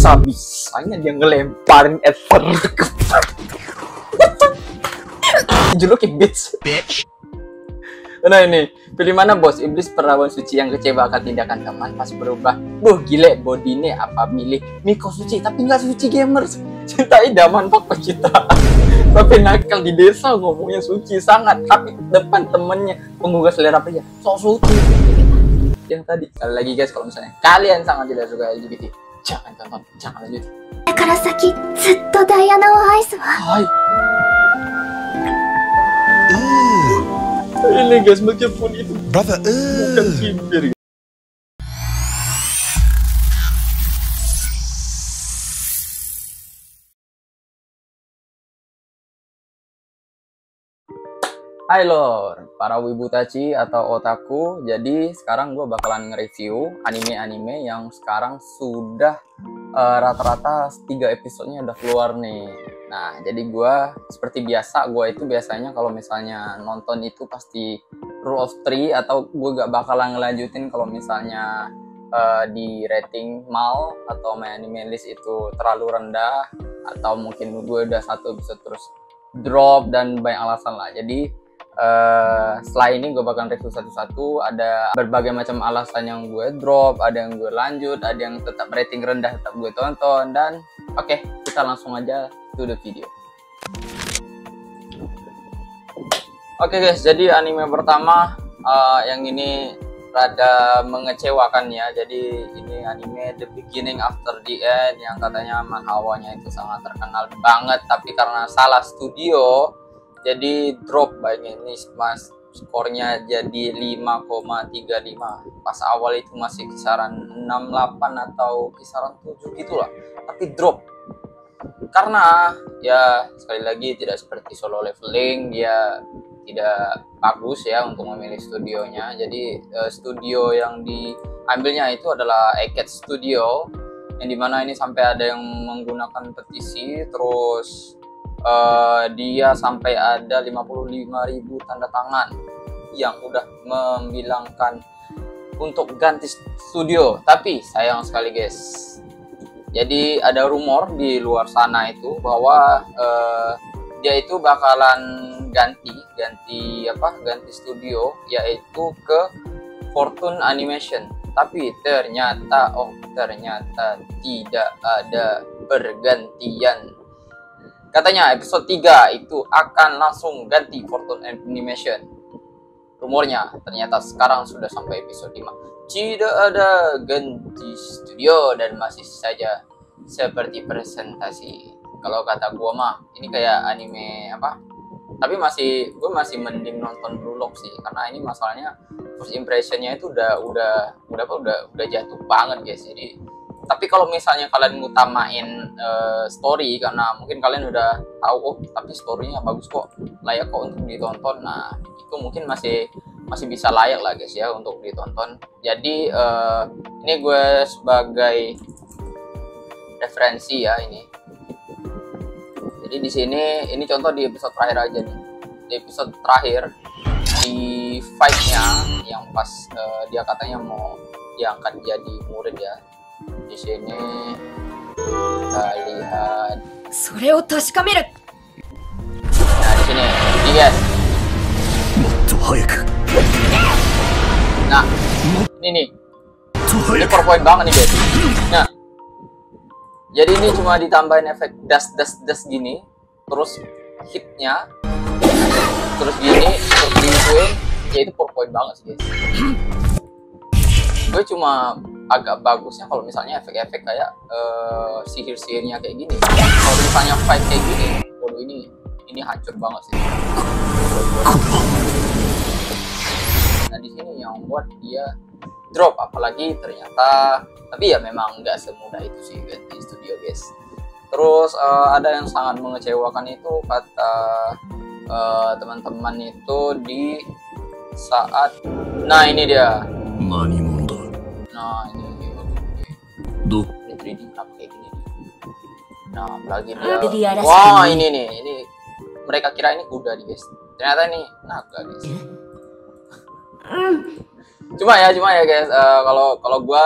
bisa-bisanya dia ngelemparin ether ke julukin bitch. Nah ini, pilih mana bos? Iblis perawan suci yang kecewa akan tindakan teman pas berubah. Gile bodine apa milih Miko suci tapi nggak suci gamers. Cinta idaman pak pecinta. Tapi nakal di desa ngomongnya suci sangat. Tapi depan temennya menggugah selera pria. Sok suci. Yang tadi sekali lagi guys, kalau misalnya kalian sangat tidak suka LGBT, jangan tonton, jangan lanjut. Hai. Ini guys, meskipun itu brother bukan cimbir. Hai lor, para wibutachi atau otaku. Jadi sekarang gue bakalan nge-review anime-anime yang sekarang sudah rata-rata 3 episodenya udah keluar nih. Nah, jadi gue seperti biasa, gue itu biasanya kalau misalnya nonton itu pasti rule of 3, atau gue gak bakalan ngelanjutin kalau misalnya di rating mal atau my anime list itu terlalu rendah, atau mungkin gue udah 1 episode terus drop dan banyak alasan lah. Jadi setelah ini gue bakal review satu-satu. Ada berbagai macam alasan yang gue drop, ada yang gue lanjut, ada yang tetap rating rendah tetap gue tonton. Dan oke, kita langsung aja to the video. Oke guys, jadi anime pertama yang ini rada mengecewakan ya. Jadi ini anime The Beginning After the End yang katanya manhwanya itu sangat terkenal banget, tapi karena salah studio jadi drop banyak ini. Mas skornya jadi 5,35. Pas awal itu masih kisaran 68 atau kisaran 7 gitulah, tapi drop karena ya sekali lagi tidak seperti Solo Leveling, dia tidak bagus ya untuk memilih studionya. Jadi studio yang diambilnya itu adalah Eket Studio, yang dimana ini sampai ada yang menggunakan petisi, terus dia sampai ada 55.000 tanda tangan yang udah membilangkan untuk ganti studio. Tapi sayang sekali guys, jadi ada rumor di luar sana itu bahwa dia itu bakalan ganti studio, yaitu ke Fortune Animation. Tapi ternyata tidak ada pergantian. Katanya episode 3 itu akan langsung ganti Fortune Animation. Rumornya ternyata sekarang sudah sampai episode 5 tidak ada ganti studio dan masih saja seperti presentasi. Kalau kata gua mah ini kayak anime apa? Tapi gue masih mending nonton Blue Lock sih, karena ini masalahnya first impressionnya itu udah jatuh banget guys. Jadi tapi kalau misalnya kalian ngutamain story, karena mungkin kalian udah tahu tapi storynya bagus kok, layak kok untuk ditonton, nah itu mungkin masih bisa layak lah guys ya untuk ditonton. Jadi ini gue sebagai referensi ya ini. Jadi di sini ini contoh di episode terakhir aja nih. Di episode terakhir di fight-nya yang pas dia katanya mau diangkat jadi murid ya. Di sini kita lihat. Nah di sini, ini guys. Nah, ini PowerPoint banget nih guys. Nah, jadi ini cuma ditambahin efek das gini, terus hitnya, terus gini, terus digituin, ya itu PowerPoint banget sih guys. Gue cuma agak bagusnya kalau misalnya efek-efek kayak sihir-sihirnya kayak gini. Kalau misalnya fight kayak gini, waduh ini hancur banget sih. Nah di sini yang buat dia drop, apalagi ternyata, tapi ya memang nggak semudah itu sih ganti studio guys. Terus ada yang sangat mengecewakan itu kata teman-teman itu di saat, nah ini dia. Nah ini 3D kenapa kayak gini. Nah apalagi dia, wah ini nih, ini mereka kira ini kuda nih guys, ternyata ini naga guys. Cuma ya guys, kalau gua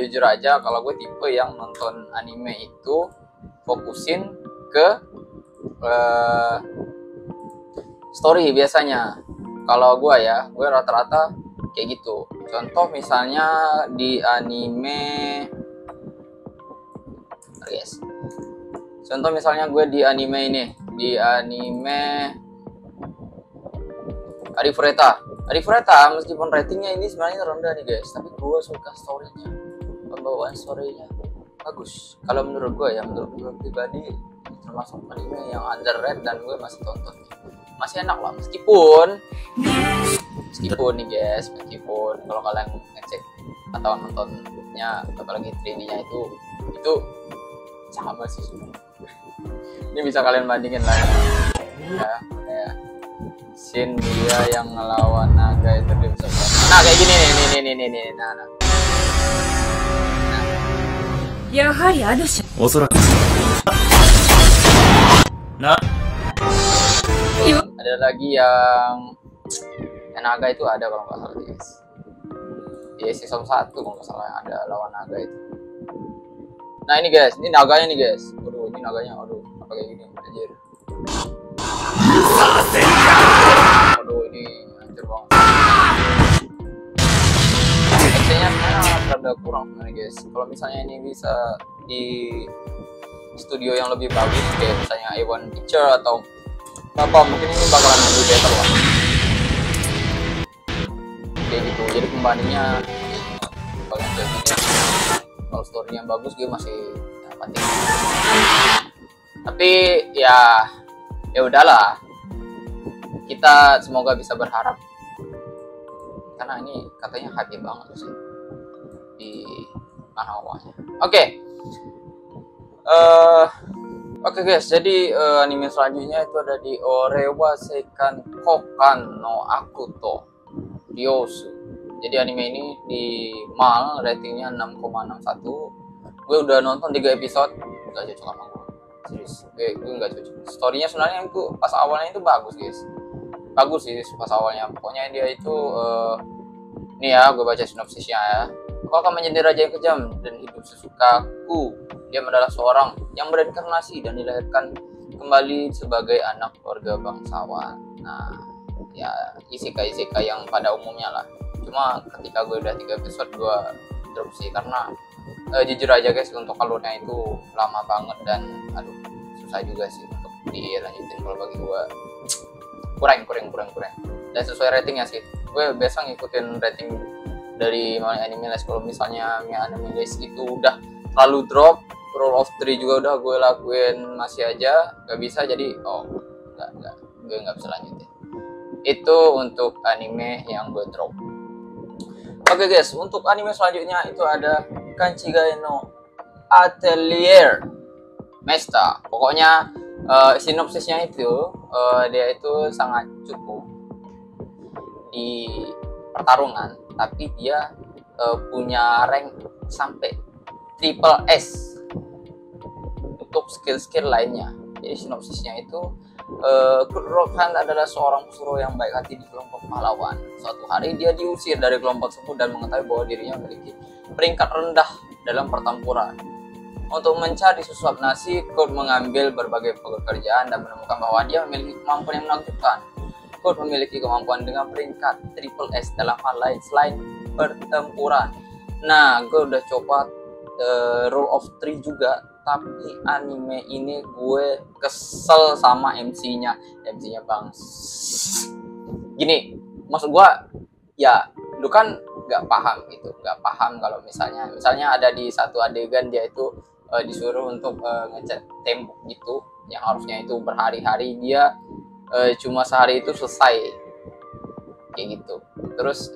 jujur aja kalau gue tipe yang nonton anime itu fokusin ke story biasanya. Kalau gue rata-rata kayak gitu. Contoh misalnya di anime, guys. Contoh misalnya gue di anime ini, di anime Arifureta. Meskipun ratingnya ini sebenarnya rendah nih guys, tapi gue suka storynya, pembawaan storynya bagus. Kalau menurut gue menurut pribadi termasuk anime yang underrated dan gue masih tonton, masih enak lah. Meskipun nih guys, meskipun kalau kalian ngecek atau nontonnya apalagi 3D-nya itu sama sih sebenarnya. Ini bisa kalian bandingin lah ya, kayak scene dia yang ngelawan naga itu dia bisa nah kayak gini nih. Nah. Ada lagi yang naga itu ada kalau nggak salah guys. Di season 1 kalau nggak salah ada lawan naga itu. Nah ini guys, ini naganya nih guys. Waduh, ini naganya, waduh, apa kayak gini anjir. Waduh, ini hancur banget. Kayaknya rada kurang sebenarnya guys. Kalau misalnya ini bisa di studio yang lebih bagus kayak misalnya A1 Picture atau apa, mungkin ini bakalan lebih better lah. Kayak gitu, jadi pembandingnya bagian kayak gini. Kalau story yang bagus gue masih penting. Tapi ya udahlah, kita semoga bisa berharap karena ini katanya hype banget sih di manhwanya. Oke guys, jadi anime selanjutnya itu ada di Orewa Seikan Kokan no Akuto Ryosu. Jadi anime ini di MAL ratingnya 6,61. Gue udah nonton 3 episode, gak cocok sama gue. Serius, gue gak cocok. Storynya sebenarnya itu pas awalnya itu bagus guys. Bagus sih pas awalnya. Pokoknya dia itu nih ya, gue baca sinopsisnya ya. Kau akan menjadi raja yang kejam dan hidup sesukaku. Dia adalah seorang yang berinkarnasi dan dilahirkan kembali sebagai anak keluarga bangsawan. Nah, ya isekai yang pada umumnya lah. Cuma ketika gue udah 3 episode gue drop sih karena jujur aja guys, untuk alurnya itu lama banget dan susah juga sih untuk dilanjutin. Kalau bagi gue kurang. Dan sesuai ratingnya sih, gue biasa ngikutin rating dari anime list. Kalau misalnya anime list itu udah terlalu drop, Rule of 3 juga udah gue lakuin masih aja gak bisa, jadi gue nggak bisa lanjutin. Itu untuk anime yang gue drop. Oke guys, untuk anime selanjutnya itu ada Kanchigai no Atelier Mesta. Pokoknya sinopsisnya itu dia itu sangat cukup di pertarungan, tapi dia punya rank sampai triple S untuk skill-skill lainnya. Jadi sinopsisnya itu Kurt Rockhan adalah seorang pesuruh yang baik hati di kelompok pahlawan. Suatu hari dia diusir dari kelompok tersebut dan mengetahui bahwa dirinya memiliki peringkat rendah dalam pertempuran. Untuk mencari sesuap nasi, Kurt mengambil berbagai pekerjaan dan menemukan bahwa dia memiliki kemampuan yang menakjubkan. Kurt memiliki kemampuan dengan peringkat triple S dalam hal lain selain pertempuran. Nah, gue udah coba Rule of 3 juga, tapi anime ini gue kesel sama MC-nya bang. Gini, maksud gue ya lu kan nggak paham kalau misalnya ada di satu adegan dia itu disuruh untuk ngecat tembok gitu yang harusnya itu berhari-hari, dia cuma sehari itu selesai kayak gitu. Terus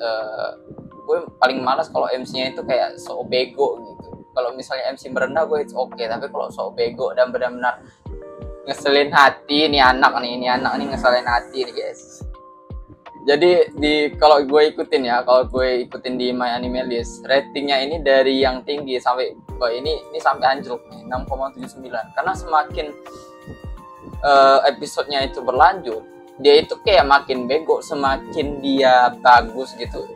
gue paling malas kalau MC-nya itu kayak so bego gitu. Kalau misalnya MC merendah gue it's okay, tapi kalau so bego dan benar-benar ngeselin hati, ini anak nih ngeselin hati nih guys. Jadi kalau gue ikutin di My Anime List, ratingnya ini dari yang tinggi sampai ini sampai anjlok nih 6,79. Karena semakin episodenya itu berlanjut, dia itu kayak makin bego semakin dia bagus gitu,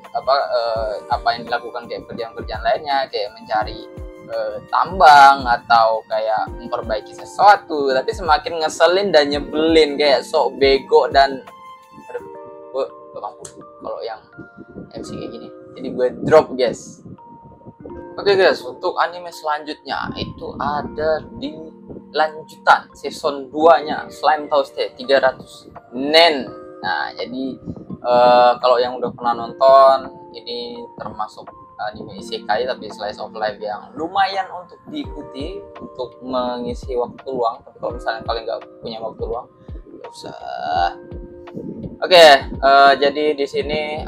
apa yang dilakukan kayak kerjaan-kerjaan lainnya kayak mencari tambang atau kayak memperbaiki sesuatu, tapi semakin ngeselin dan nyebelin kayak sok bego dan aduh, gue kalau yang MC kayak gini, jadi gue drop guys. Oke guys, untuk anime selanjutnya itu ada di lanjutan season 2 nya Slime Toasted 300 Nen. Nah jadi kalau yang udah pernah nonton, ini termasuk anime isekai tapi slice of life yang lumayan untuk diikuti untuk mengisi waktu luang. Tapi kalau misalnya kalian nggak punya waktu luang, nggak usah. Oke, jadi di sini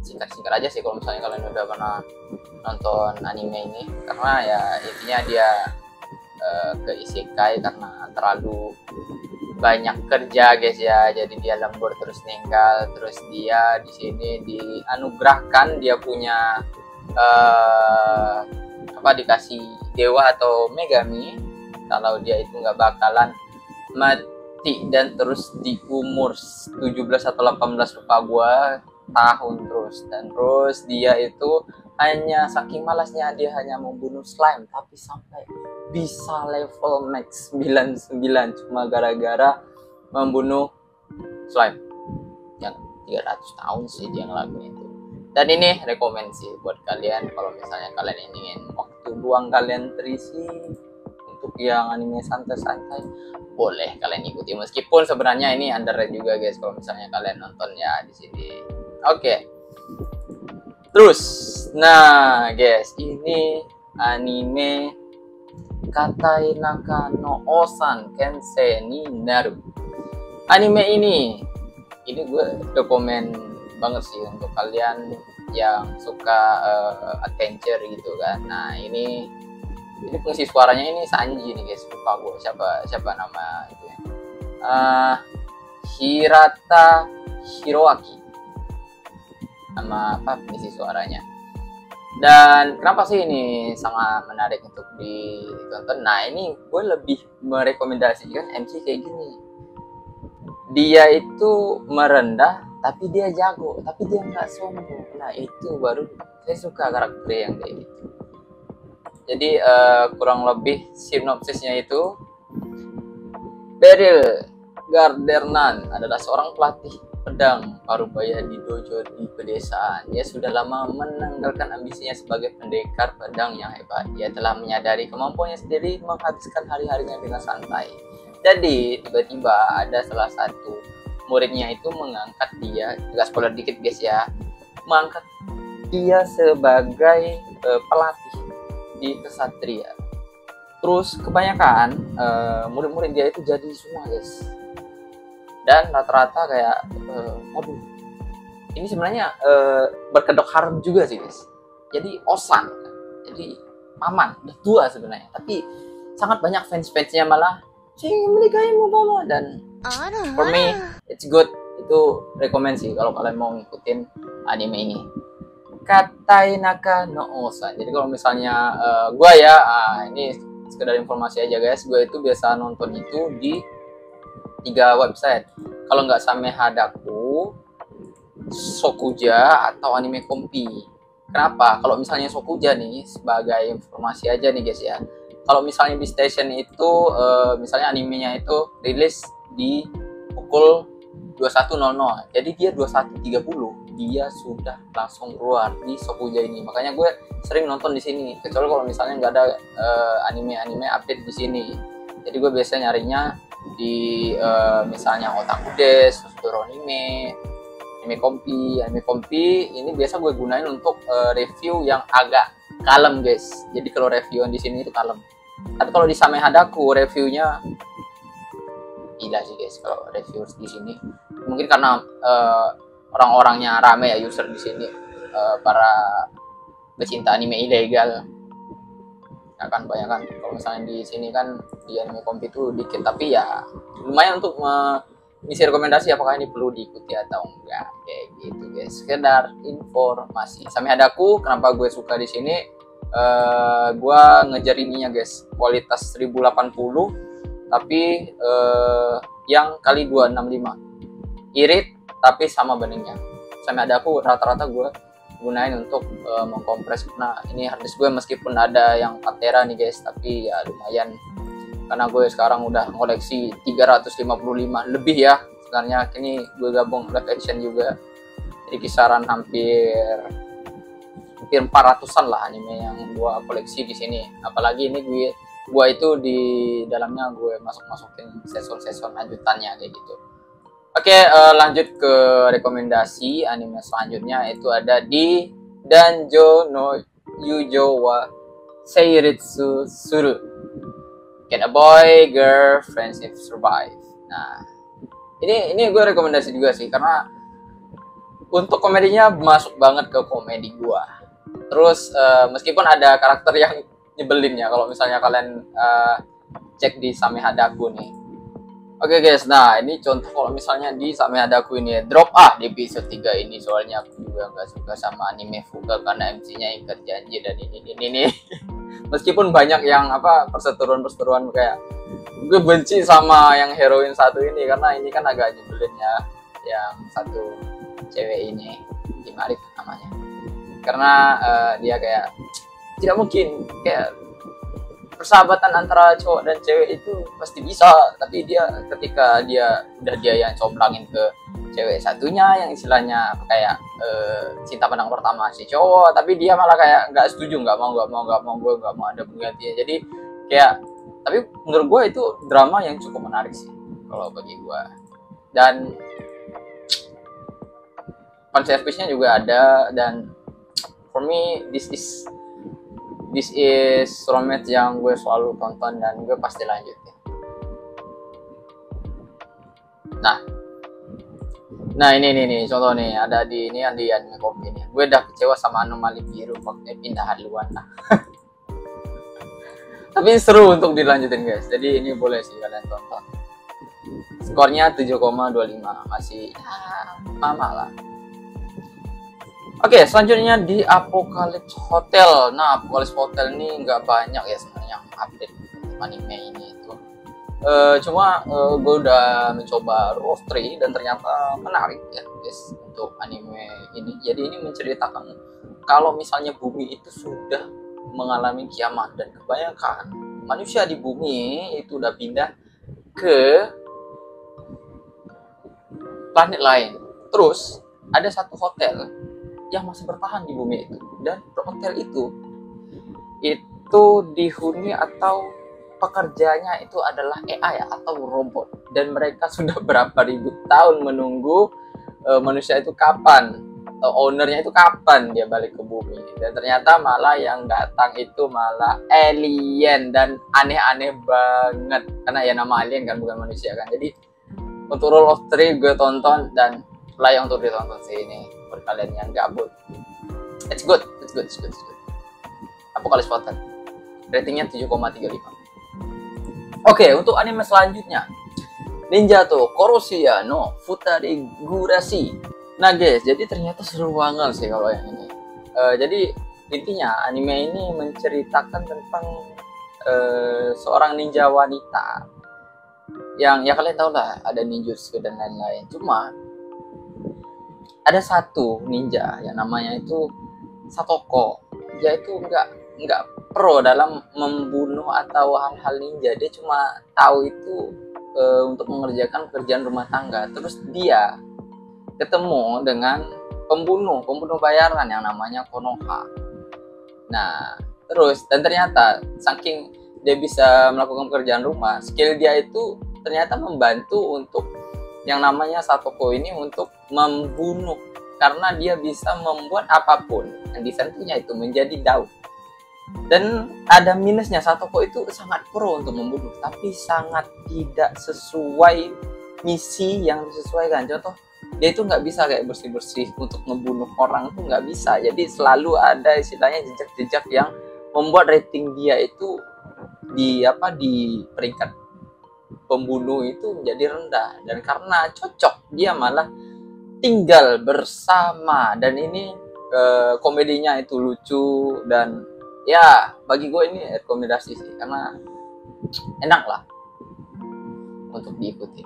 singkat-singkat aja sih kalau misalnya kalian udah pernah nonton anime ini, karena ya intinya dia ke isekai karena terlalu banyak kerja guys ya, jadi dia lembur terus meninggal, terus dia di sini dianugerahkan dia punya dikasih dewa atau megami kalau dia itu nggak bakalan mati, dan terus di umur 17 atau 18 lupa gua tahun terus dia itu hanya saking malasnya dia hanya membunuh slime, tapi sampai bisa level max 99 cuma gara-gara membunuh slime yang 300 tahun sih dia ngelakuin itu. Dan ini rekomend sih buat kalian kalau misalnya kalian ingin waktu luang kalian terisi untuk yang anime santai-santai, boleh kalian ikuti, meskipun sebenarnya ini underrated juga guys kalau misalnya kalian nonton ya di sini. Oke. Terus, nah guys, ini anime Katai Naka no Osan Kensei ni Naru. Anime ini gue rekomen banget sih untuk kalian yang suka adventure gitu kan. Nah ini pengisi suaranya ini Sanji nih guys, lupa gue siapa nama itu ya. Hirata Hiroaki sama pengisi suaranya. Dan kenapa sih ini sangat menarik untuk ditonton? Nah ini gue lebih merekomendasikan MC kayak gini. Dia itu merendah tapi dia jago, tapi dia nggak sombong. Nah itu baru saya suka karakter yang kayak gitu. Jadi kurang lebih sinopsisnya itu, Beryl Gardernan adalah seorang pelatih pedang parubaya di dojo di pedesaan. Dia sudah lama menanggalkan ambisinya sebagai pendekar pedang yang hebat. Dia telah menyadari kemampuannya sendiri menghabiskan hari-harinya dengan santai. Jadi tiba-tiba ada salah satu muridnya itu mengangkat dia, agak spoiler dikit guys ya, mengangkat dia sebagai pelatih di kesatria. Terus kebanyakan murid-murid dia itu jadi semua guys. Dan rata-rata kayak waduh, ini sebenarnya berkedok harum juga sih guys. Jadi Osan, jadi paman, udah tua sebenarnya, tapi sangat banyak fans-fansnya malah sing menikahimu mama. Dan for me it's good, itu rekomend sih kalau kalian mau ngikutin anime ini, Katai Naka no Osan. Jadi kalau misalnya gue ya, ini sekedar informasi aja guys, gue itu biasa nonton itu di 3 website. Kalau nggak Same Hadaku, Sokuja, atau Anime Kompi. Kenapa? Kalau misalnya Sokuja nih, sebagai informasi aja nih guys ya, kalau misalnya di station itu misalnya animenya itu rilis di pukul 21.00, jadi dia 21.30 dia sudah langsung keluar di Sokuja ini. Makanya gue sering nonton di sini, kecuali kalau misalnya nggak ada anime-anime update di sini. Jadi gue biasanya nyarinya di misalnya Otaku Desk, Anime Kompi. Anime Kompi ini biasa gue gunain untuk review yang agak kalem guys. Jadi kalau reviewan di sini itu kalem. Tapi kalau di Same Hadaku reviewnya gila sih guys. Kalau reviewers di sini mungkin karena orang-orangnya rame ya, user di sini para pecinta anime ilegal. Ya kan banyak kan. Kalau misalnya di sini kan di Anime Kompi itu dikit, tapi ya lumayan untuk mengisi rekomendasi apakah ini perlu diikuti atau enggak, kayak gitu guys. Sekedar informasi. Same Hadaku kenapa gue suka di sini, gue ngejar ininya guys, kualitas 1080 tapi yang kali 265. Irit tapi sama beningnya. Sampai ada aku rata-rata gue gunain untuk mengkompres. Nah ini harddisk gue meskipun ada yang 4 tera nih guys, tapi ya lumayan karena gue sekarang udah koleksi 355 lebih ya. Sebenarnya kini gue gabung live action juga, jadi kisaran hampir 400-an lah anime yang gue koleksi di sini. Apalagi ini gue itu di dalamnya gue masukin season lanjutannya kayak gitu. Oke, lanjut ke rekomendasi anime selanjutnya, itu ada di Danjo no Yujo wa Seiritsu Suru. Can a boy, girl, friendship survive? Nah, ini gue rekomendasi juga sih karena untuk komedinya masuk banget ke komedi gue. Terus meskipun ada karakter yang nyebelin ya, kalau misalnya kalian cek di Same Hadaku nih. Oke guys, nah ini contoh kalau misalnya di Same Hadaku ini drop di episode 3 ini, soalnya aku juga nggak suka sama anime Fuga karena MC-nya ikat janji dan ini. Meskipun banyak yang perseteruan kayak gue benci sama yang heroin satu ini karena ini kan agak nyebelin ya, yang satu cewek ini Himari namanya, karena dia kayak tidak mungkin kayak persahabatan antara cowok dan cewek itu pasti bisa, tapi ketika dia yang comblangin ke cewek satunya yang istilahnya kayak cinta pandang pertama si cowok, tapi dia malah kayak nggak setuju, nggak mau gue nggak mau ada penggantinya. Jadi kayak, tapi menurut gue itu drama yang cukup menarik sih kalau bagi gue, dan fanservice-nya juga ada, dan for me this is romance yang gue selalu tonton dan gue pasti lanjutin. Nah ini contoh nih, ada di anime komik ini. Gue udah kecewa sama Anomali Biru pakai pindah haluan lah. Tapi seru untuk dilanjutin guys, jadi ini boleh sih kalian tonton. Skornya 7,25, masih mama lah. Oke, selanjutnya di Apocalypse Hotel. Nah, Apocalypse Hotel ini nggak banyak ya sebenarnya yang update anime ini itu. Cuma gue udah mencoba Rule of Three dan ternyata menarik ya guys untuk anime ini. Jadi ini menceritakan kalau misalnya bumi itu sudah mengalami kiamat dan kebanyakan manusia di bumi itu udah pindah ke planet lain. Terus ada satu hotel yang masih bertahan di bumi itu, dan hotel itu dihuni atau pekerjanya itu adalah AI atau robot, dan mereka sudah berapa ribu tahun menunggu manusia itu kapan, atau ownernya itu kapan dia balik ke bumi, dan ternyata malah yang datang itu malah alien dan aneh-aneh banget karena ya nama alien kan, bukan manusia kan. Jadi untuk Rule of Three gue tonton dan layak untuk ditonton sih ini buat kalian yang gabut. It's good. Apocalypse Hotel ratingnya 7,35. Oke, untuk anime selanjutnya Ninjato Korosia no Futari Gurashi. Nah guys, jadi ternyata seru banget sih kalau yang ini. Jadi intinya anime ini menceritakan tentang seorang ninja wanita yang ya kalian tahu lah, ada ninjutsu dan lain-lain. Cuma ada satu ninja yang namanya itu Satoko. Dia itu nggak pro dalam membunuh atau hal-hal ninja. Dia cuma tahu itu untuk mengerjakan pekerjaan rumah tangga. Terus dia ketemu dengan pembunuh bayaran yang namanya Konoha. Nah, dan ternyata saking dia bisa melakukan pekerjaan rumah, skill dia itu ternyata membantu untuk yang namanya Satoko ini untuk membunuh, karena dia bisa membuat apapun yang disentuhnya itu menjadi daun. Dan ada minusnya, Satoko itu sangat pro untuk membunuh, tapi sangat tidak sesuai misi yang disesuaikan. Contoh, dia itu nggak bisa kayak bersih-bersih untuk membunuh orang, itu nggak bisa. Jadi selalu ada istilahnya jejak-jejak yang membuat rating dia itu di peringkat pembunuh itu menjadi rendah, dan karena cocok dia malah tinggal bersama. Dan ini komedinya itu lucu, dan ya bagi gue ini rekomendasi sih karena enak lah untuk diikuti.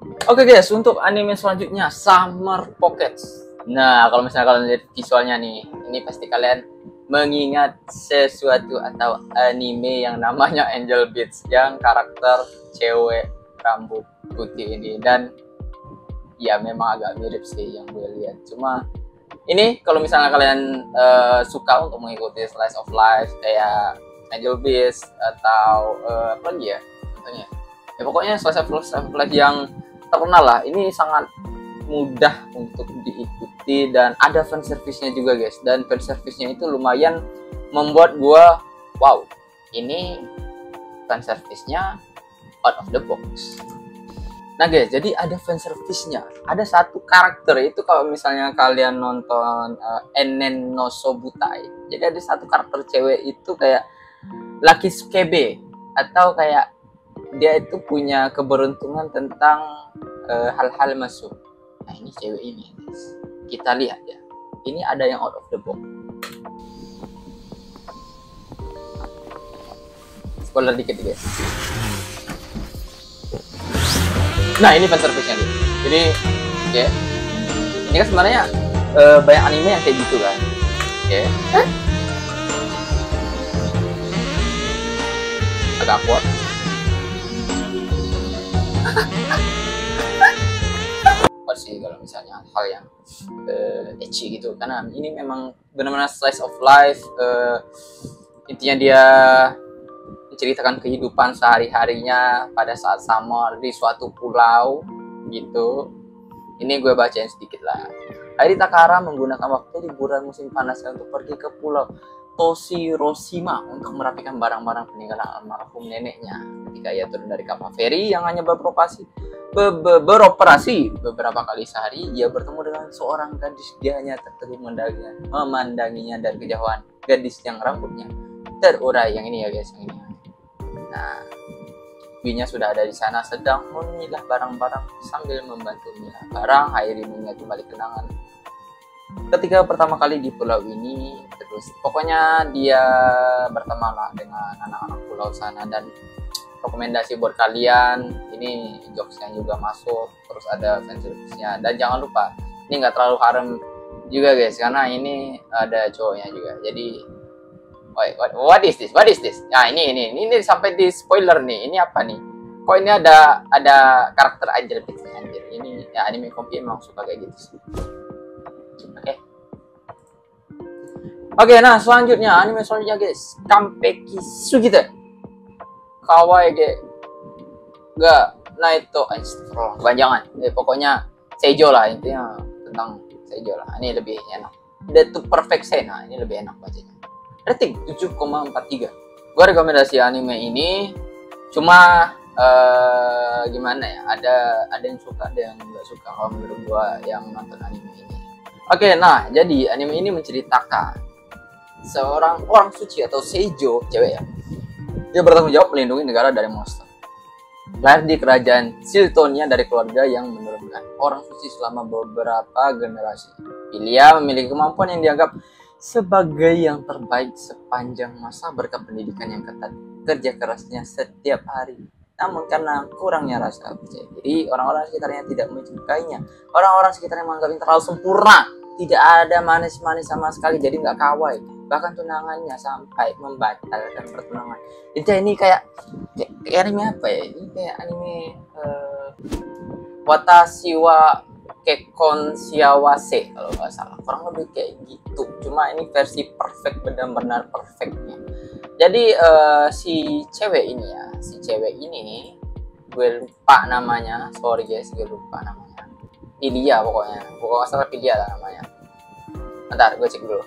Oke guys, untuk anime selanjutnya Summer Pockets. Nah, kalau misalnya kalian lihat visualnya nih, ini pasti kalian mengingat sesuatu atau anime yang namanya Angel Beats yang karakter cewek rambut putih ini. Dan ya memang agak mirip sih yang gue lihat. Cuma ini kalau misalnya kalian suka untuk mengikuti slice of life kayak Angel Beats atau apa lagi ya contohnya, ya pokoknya slice of life yang terkenal lah, ini sangat mudah untuk diikuti dan ada fan service-nya juga guys. Dan fan service-nya itu lumayan membuat gua wow, ini fan service-nya out of the box. Nah guys, jadi ada fan service-nya. Ada satu karakter itu kalau misalnya kalian nonton Enen no Sobutai. Jadi ada satu karakter cewek itu kayak Lucky Skebe, atau kayak dia itu punya keberuntungan tentang hal-hal masuk. Nah ini cewek ini guys, kita lihat ya, ini ada yang out of the box. Spoiler dikit guys. Nah ini fan service-nya nih. Jadi ya, ini kan sebenarnya banyak anime yang kayak gitu kan. Oke. Agak kuat. Sih kalau misalnya hal yang ecchi gitu, karena ini memang benar-benar slice of life. Intinya dia menceritakan kehidupan sehari-harinya pada saat summer di suatu pulau gitu. Ini gue bacain sedikit lah. Airi Takara menggunakan waktu liburan musim panasnya untuk pergi ke pulau Toshiroshima untuk merapikan barang-barang peninggalan almarhum neneknya. Ketika ia turun dari kapal feri yang hanya beroperasi beberapa kali sehari, ia bertemu dengan seorang gadis. Dia hanya tertegun memandanginya dari kejauhan. Gadis yang rambutnya terurai, yang ini ya guys, yang ini. Nah, ibunya sudah ada di sana sedang memilah barang-barang sambil membantu memilah barang. Airi mengingat kembali kenangan ketika pertama kali di pulau ini. Terus pokoknya dia berteman lah dengan anak-anak pulau sana. Dan rekomendasi buat kalian, ini jokesnya juga masuk, terus ada fanservice-nya. Dan jangan lupa, ini nggak terlalu harem juga guys, karena ini ada cowoknya juga. Jadi what is this? Nah ini sampai di spoiler nih. Ini apa nih? Kok ini ada karakter Angel Beats nih anjir. Ini ya anime kompi emang suka kayak gitu sih. Oke, nah selanjutnya anime selanjutnya guys, Kampeki Sugita Kawaii ge ga Naito kepanjangan. Pokoknya Seijo lah, intinya tentang Seijo lah. Ini lebih enak. The Two Perfect Senna ini lebih enak bacanya. Rating 7,43. Gua rekomendasi anime ini, cuma gimana ya? Ada yang suka, ada yang nggak suka. Kalau menurut gua yang nonton anime ini. Oke, nah jadi anime ini menceritakan seorang orang suci atau Seijo, cewek ya. Dia bertanggung jawab melindungi negara dari monster. Lahir di kerajaan Siltonia dari keluarga yang menurunkan orang suci selama beberapa generasi. Ilia memiliki kemampuan yang dianggap sebagai yang terbaik sepanjang masa berkat pendidikan yang ketat, kerja kerasnya setiap hari. Namun karena kurangnya rasa percaya diri, orang-orang sekitarnya tidak menyukainya. Orang-orang sekitarnya menganggapnya terlalu sempurna, tidak ada manis-manis sama sekali, jadi nggak kawaii. Bahkan tunangannya sampai membatalkan pertunangan. Ini kayak anime apa ya? Ini kayak anime Watashi wa Kekkon Shiawase kalau nggak salah. Kurang lebih kayak gitu. Cuma ini versi perfect, benar-benar perfectnya. Jadi si cewek ini gue lupa namanya. Sorry guys, gue lupa namanya. Ilia pokoknya. Pokoknya salah Ilia lah namanya. Bentar, gue cek dulu.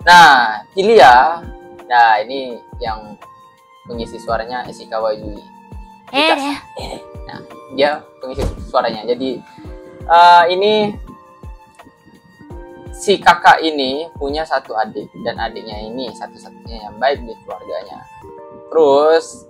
Nah, Ilia, nah ini yang pengisi suaranya Ishikawa Yui. Nah, dia pengisi suaranya. Jadi ini si kakak ini punya satu adik, dan adiknya ini satu-satunya yang baik di keluarganya. Terus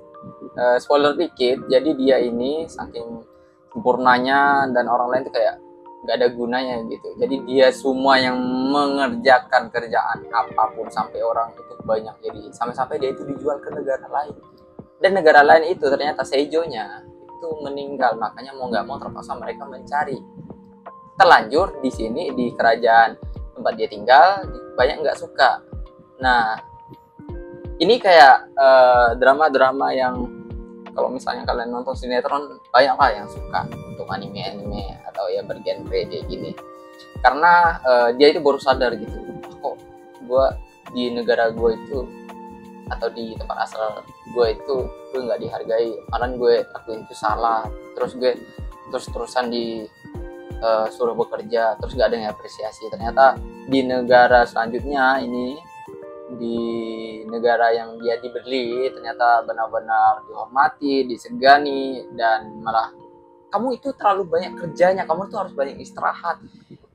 spoiler dikit, jadi dia ini saking sempurnanya dan orang lain tuh kayak nggak ada gunanya gitu. Jadi dia semua yang mengerjakan kerjaan apapun sampai orang itu banyak, jadi sampai dia itu dijual ke negara lain. Dan negara lain itu ternyata Seijonya itu meninggal, makanya mau nggak mau terpaksa mereka mencari. Terlanjur di sini di kerajaan tempat dia tinggal banyak nggak suka. Nah, ini kayak drama-drama yang kalau misalnya kalian nonton sinetron banyak lah yang suka untuk anime-anime atau ya bergenre kayak gini. Karena dia itu baru sadar gitu, kok gue di negara gue itu atau di tempat asal gue itu gue nggak dihargai, karena gue lakuin itu salah, terus gue terus-terusan suruh bekerja, terus nggak ada yang apresiasi. Ternyata di negara selanjutnya ini, di negara yang dia dibeli, ternyata benar-benar dihormati, disegani, dan malah kamu itu terlalu banyak kerjanya, kamu tuh harus banyak istirahat,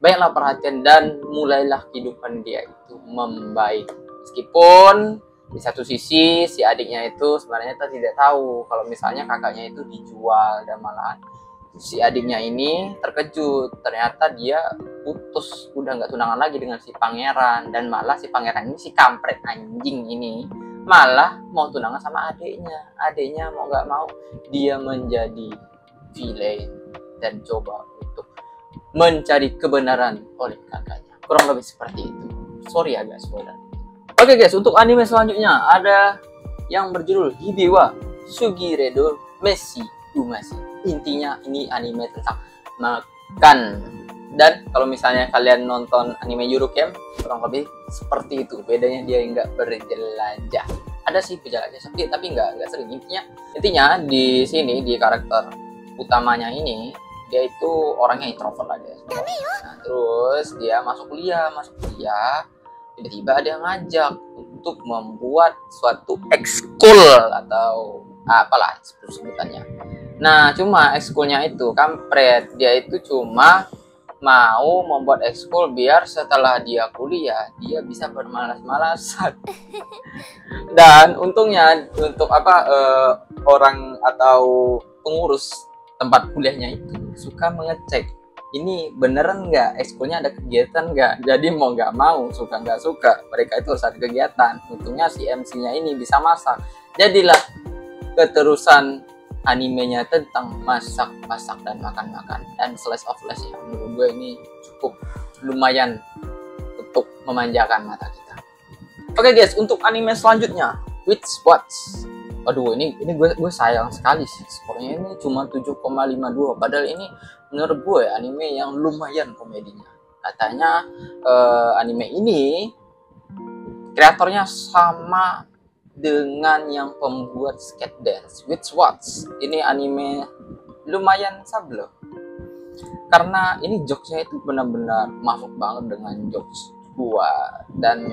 banyaklah perhatian, dan mulailah kehidupan dia itu membaik. Meskipun di satu sisi si adiknya itu sebenarnya tidak tahu kalau misalnya kakaknya itu dijual, dan malah si adiknya ini terkejut, ternyata dia putus, udah nggak tunangan lagi dengan si pangeran, dan malah si pangeran ini, si kampret anjing ini malah mau tunangan sama adiknya mau nggak mau dia menjadi villain dan coba untuk mencari kebenaran oleh kakaknya, kurang lebih seperti itu. Sorry agak spoiler. Oke guys, untuk anime selanjutnya ada yang berjudul Hibiwa Sugiredo Messi Umashi. Intinya ini anime tentang makan. Dan kalau misalnya kalian nonton anime Eurocamp, kurang lebih seperti itu. Bedanya dia nggak berjelajah. Ada sih berjelajah sedikit, tapi nggak sering. Intinya di sini, di karakter utamanya ini, dia itu orangnya introvert lah dia. Nah, terus dia masuk kuliah, tiba-tiba ada yang ngajak untuk membuat suatu ekskul atau apalah sebutannya. Nah, cuma ekskulnya itu kampret. Dia itu cuma mau membuat ekskul biar setelah dia kuliah dia bisa bermalas-malasan. Dan untungnya untuk orang atau pengurus tempat kuliahnya itu suka mengecek ini beneran nggak, ekskulnya ada kegiatan nggak. Jadi mau nggak mau, suka nggak suka, mereka itu harus ada kegiatan. Untungnya si MC-nya ini bisa masak, jadilah keterusan animenya tentang masak dan makan, dan slice of life ya. Menurut gue ini cukup lumayan untuk memanjakan mata kita. Oke guys, untuk anime selanjutnya Witch Watch. Aduh, ini gue sayang sekali sih, skornya ini cuma 7,52. Padahal ini menurut gue anime yang lumayan komedinya. Katanya anime ini kreatornya sama dengan yang pembuat Skate Dance, Witch Watch. Ini anime lumayan sablon karena ini jokesnya itu benar-benar masuk banget dengan jokes gua, dan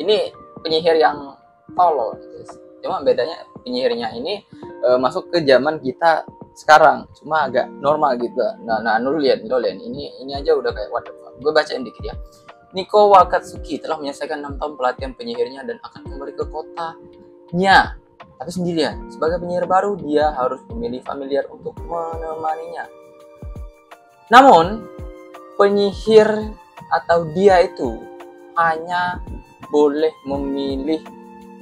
ini penyihir yang tolol guys. Cuma bedanya penyihirnya ini masuk ke zaman kita sekarang, cuma agak normal gitu. Nah lu lihat ini aja udah kayak what the fuck. Gue bacain dikit ya. Nico Wakatsuki telah menyelesaikan 6 tahun pelatihan penyihirnya dan akan kembali ke kotanya, tapi sendirian. Sebagai penyihir baru, dia harus memilih familiar untuk menemaninya. Namun, penyihir atau dia itu hanya boleh memilih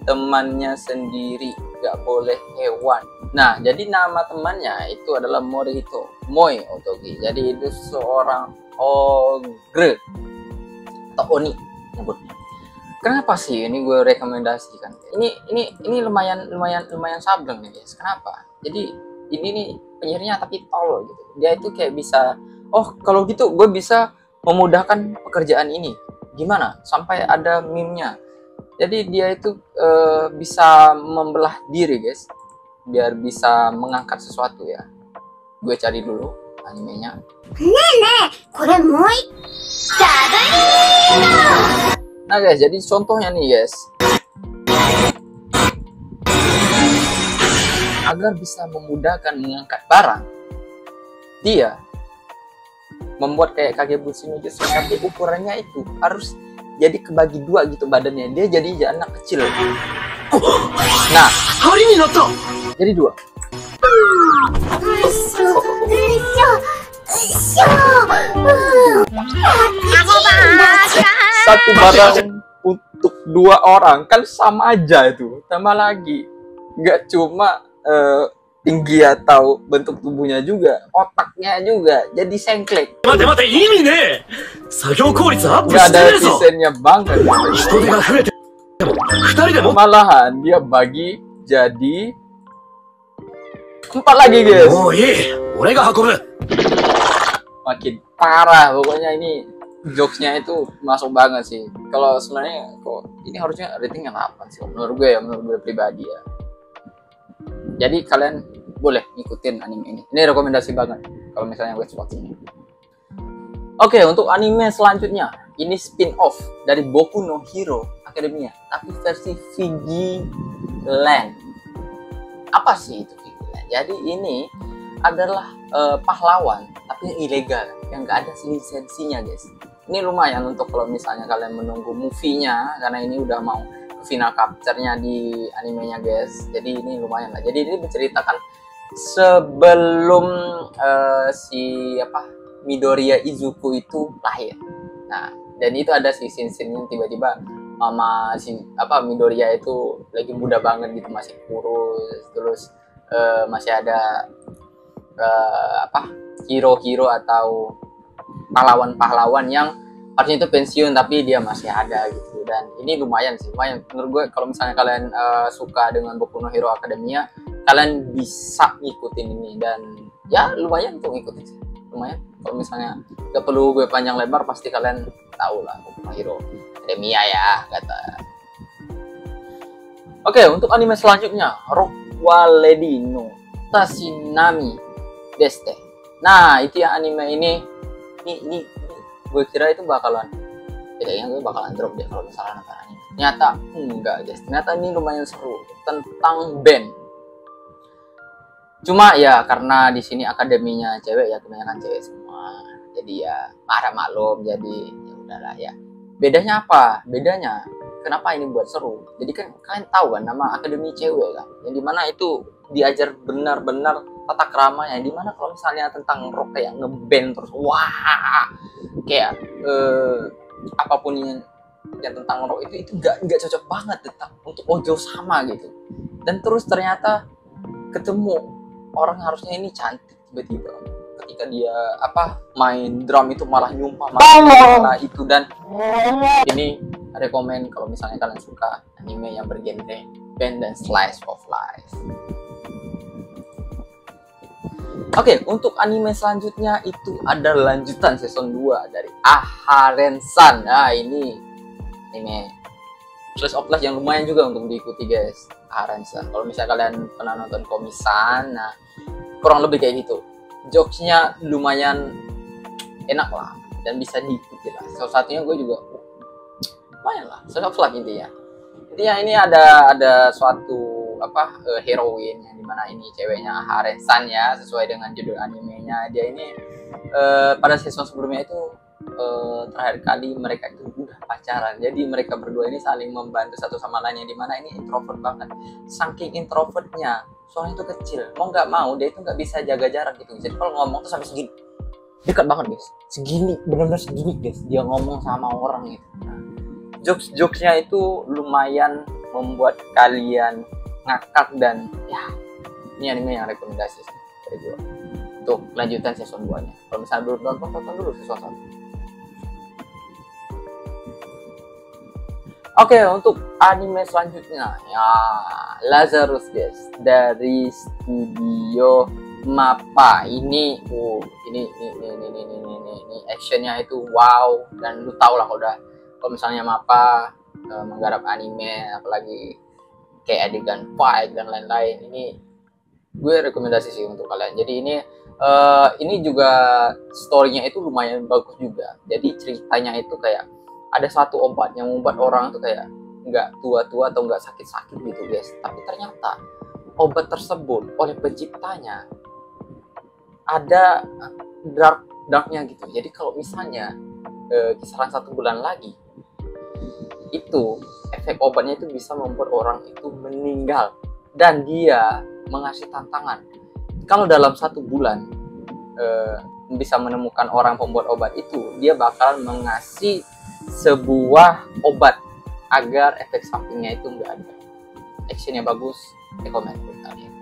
temannya sendiri, gak boleh hewan. Nah, jadi nama temannya itu adalah Morihito, Moi Otogi. Jadi itu seorang ogre atau oni nyebutnya. Kenapa sih ini gue rekomendasikan? Ini lumayan sableng nih guys. Kenapa? Jadi ini nih penyihirnya tapi tolol gitu. Dia itu kayak bisa, oh kalau gitu gue bisa memudahkan pekerjaan ini. Gimana? Sampai ada meme-nya. Jadi dia itu bisa membelah diri guys, biar bisa mengangkat sesuatu ya. Gue cari dulu animenya. Nah guys, jadi contohnya nih guys, agar bisa memudahkan mengangkat barang, dia membuat kayak Kagebutsu no Jutsu, tapi ukurannya itu harus jadi kebagi dua gitu badannya. Dia jadi anak kecil. Nah, jadi dua. Satu barang untuk dua orang kan sama aja itu. Tambah lagi, nggak cuma tinggi atau bentuk tubuhnya juga, otaknya juga jadi sengklek. Nggak ada efisiennya banget. Malahan dia bagi jadi 4 lagi guys. Makin parah pokoknya ini. Jokesnya itu masuk banget sih. Kalau sebenarnya kok ini harusnya ratingnya 8 sih menurut gue pribadi ya. Jadi kalian boleh ngikutin anime ini. Ini rekomendasi banget kalau misalnya gue suka ini. Oke, untuk anime selanjutnya ini spin-off dari Boku no Hero Academia tapi versi Vigilant. Apa sih itu Vigilant? Jadi ini adalah pahlawan tapi yang ilegal, yang nggak ada lisensinya guys. Ini lumayan untuk kalau misalnya kalian menunggu movie-nya, karena ini udah mau final capture-nya di animenya guys. Jadi ini lumayan lah. Jadi ini menceritakan sebelum Midoriya Izuku itu lahir. Nah, dan itu ada si scene-scene tiba-tiba mama Midoriya itu lagi muda banget gitu, masih kurus, terus masih ada hero-hero atau pahlawan-pahlawan yang harusnya itu pensiun tapi dia masih ada gitu. Dan ini lumayan menurut gue. Kalau misalnya kalian suka dengan Boku no Hero Academia, kalian bisa ngikutin ini dan ya lumayan tuh ngikutin sih. Lumayan kalau misalnya gak perlu gue panjang lebar, pasti kalian tahu lah Boku no Hero Academia ya kata. Oke, untuk anime selanjutnya Rockwell Lady no Tashinami Deste. Nah, itu ya anime ini gue kira itu bakalan drop deh kalau misalnya nonton anime. Ternyata enggak guys. Ternyata ini lumayan seru tentang band. Cuma ya karena di sini akademinya cewek ya, kebanyakan cewek semua. Jadi ya maklum. Jadi ya udahlah ya. Bedanya apa? Bedanya kenapa ini buat seru? Jadi kan kalian tahu kan nama akademi cewek kan, yang dimana itu diajar benar-benar tata keramanya. Dimana kalau misalnya tentang rock kayak ngeband terus wah kayak apapun yang tentang rock itu nggak cocok banget untuk Ojo sama gitu. Dan terus ternyata ketemu orang harusnya ini cantik, tiba-tiba ketika dia main drum itu malah nyumpah malah itu. Dan ini rekomen kalau misalnya kalian suka anime yang bergenre band dan slice of life. Oke, untuk anime selanjutnya itu ada lanjutan season 2 dari Aharen-san. Nah, ini anime slice of life yang lumayan juga untuk diikuti guys. Aharen-san. Kalau misalnya kalian pernah nonton Komi-san, nah kurang lebih kayak gitu. Jokesnya lumayan enak lah dan bisa diikuti lah. Salah satunya gue juga lumayan lah. Slice of life intinya. Intinya ini ada suatu heroin yang dimana ini ceweknya Aharen-san ya, sesuai dengan judul animenya. Dia ini pada season sebelumnya itu terakhir kali mereka itu udah pacaran. Jadi mereka berdua ini saling membantu satu sama lain, yang dimana ini introvert banget. Saking introvertnya, soalnya itu kecil, mau nggak mau dia itu nggak bisa jaga jarak gitu. Jadi kalau ngomong tuh sampai segini, dekat banget guys, segini, benar-benar segini guys dia ngomong sama orang gitu. Nah, jokes-jokesnya itu lumayan membuat kalian ngakak. Dan ya ini anime yang rekomendasi dari gue untuk lanjutan season 2 nya. Kalau misalnya belum tonton dulu season 1. Oke, untuk anime selanjutnya ya Lazarus guys, dari studio MAPPA. Ini actionnya itu wow. Dan lu tau lah kalau misalnya MAPPA menggarap anime, apalagi kayak adegan fight dan lain-lain, ini gue rekomendasi sih untuk kalian. Jadi ini juga storynya itu lumayan bagus juga. Jadi ceritanya itu kayak ada satu obat yang membuat orang tuh kayak nggak tua-tua atau nggak sakit-sakit gitu guys. Tapi ternyata obat tersebut oleh penciptanya ada darknya gitu. Jadi kalau misalnya kisaran 1 bulan lagi, itu efek obatnya itu bisa membuat orang itu meninggal. Dan dia mengasih tantangan, kalau dalam 1 bulan bisa menemukan orang pembuat obat itu, dia bakalan mengasih sebuah obat agar efek sampingnya itu nggak ada. Actionnya bagus, rekomend buat kalian.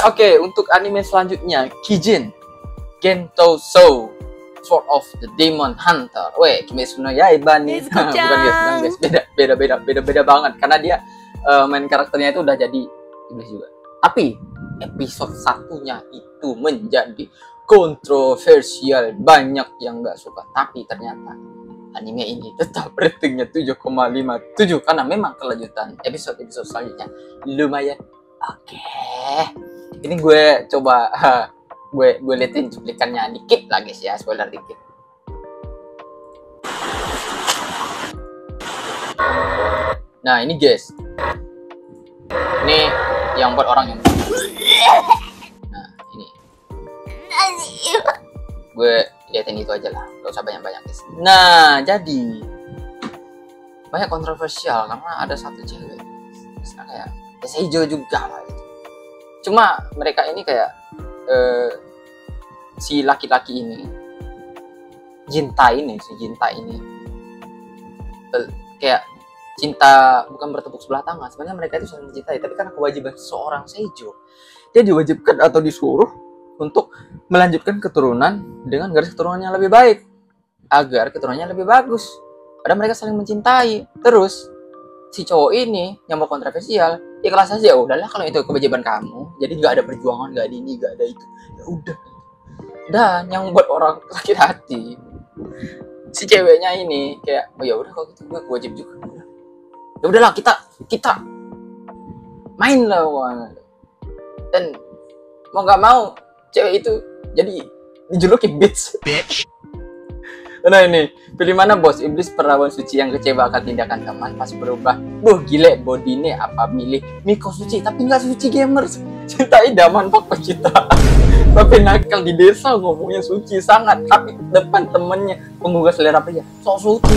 Oke, untuk anime selanjutnya Kijin Gento Sou Sword of the Demon Hunter. Weh, Kimetsu no Yaiba nih. Bukan guys, beda banget karena dia main karakternya itu udah jadi iblis juga. Tapi episode satunya itu menjadi kontroversial, banyak yang nggak suka. Tapi ternyata anime ini tetap ratingnya 7,57 karena memang kelanjutan episode selanjutnya lumayan oke. Ini gue coba gue liatin cuplikannya dikit lah guys ya, spoiler dikit. Nah ini guys, ini yang buat orang yang nah ini gue liatin itu aja lah, gak usah banyak-banyak guys. Nah jadi banyak kontroversial karena ada satu cewek misalnya kayak Seijo juga lah gitu. Cuma mereka ini kayak si laki-laki ini Jinta ini kayak cinta bukan bertepuk sebelah tangan. Sebenarnya mereka itu saling mencintai, tapi karena kewajiban seorang Seijo, dia diwajibkan atau disuruh untuk melanjutkan keturunan dengan garis keturunan yang lebih baik agar keturunannya lebih bagus. Padahal mereka saling mencintai. Terus si cowok ini yang mau kontroversial ikhlas aja, udahlah kalau itu kewajiban kamu, jadi nggak ada perjuangan, nggak ada ini, nggak ada itu, ya udah. Dan yang buat orang sakit hati si ceweknya ini kayak, oh ya udah kalau gitu gue wajib juga, ya udahlah kita main lah. Dan mau nggak mau cewek itu jadi dijuluki bitch. Nah ini, pilih mana bos? Iblis perawan suci yang kecewa akan tindakan teman pas berubah. Gile bodine apa milih Miko suci tapi nggak suci gamers. Cinta idaman pak pecinta. Tapi nakal di desa ngomongnya suci sangat, tapi depan temennya menggugah selera pria. Sok suci.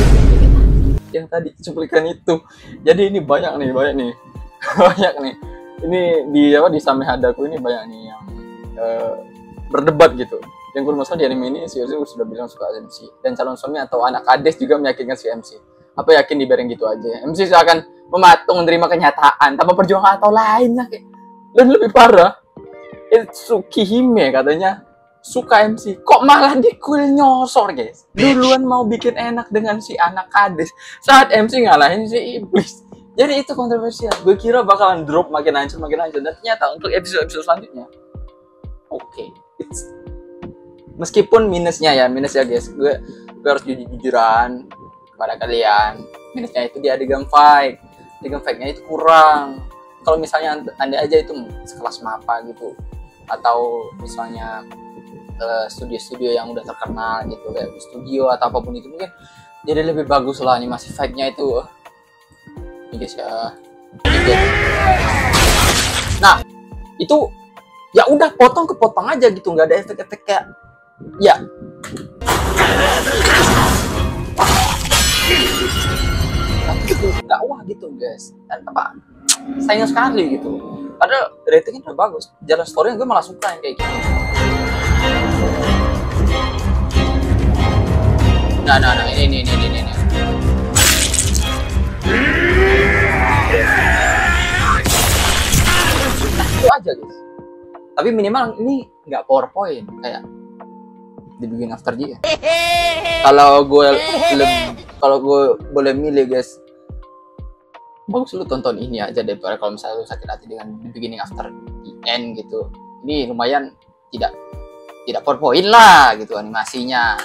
Yang tadi cuplikan itu. Jadi ini banyak nih. Banyak nih. Ini di Samehadaku ini banyak nih yang berdebat gitu. Yang gue masalah di anime ini si Ozzy sudah bilang suka MC dan calon suami atau anak kades juga meyakinkan si MC. Apa yakin dibareng gitu aja? MC seakan mematung menerima kenyataan tanpa perjuangan atau lainnya kayak. Dan lebih parah, Itsukihime katanya suka MC, kok malah dikuil nyosor guys. Duluan mau bikin enak dengan si anak kades saat MC ngalahin si iblis. Jadi itu kontroversial. Gue kira bakalan drop makin hancur dan ternyata untuk episode selanjutnya oke. Meskipun minusnya guys, gue harus jujuran kepada kalian. Minusnya itu di adegan fight-nya itu kurang. Kalau misalnya anda aja itu sekelas MAPPA gitu, atau misalnya studio-studio yang udah terkenal gitu, kayak studio atau apapun itu, mungkin jadi lebih bagus lah animasi fight-nya itu. Ini guys ya. Nah itu ya udah potong aja gitu, nggak ada efek-efek kayak ya dakwah gitu guys. Dan apa sayang sekali gitu, padahal ratingnya udah bagus, jalan story gue malah suka yang kayak gitu. Nah ini itu aja guys. Tapi minimal ini nggak PowerPoint kayak dibikin after dia. Kalau gue boleh milih guys, bagus lu tonton ini aja daripada kalau misalnya lu sakit hati dengan the beginning after the end gitu. Ini lumayan tidak PowerPoint lah gitu animasinya.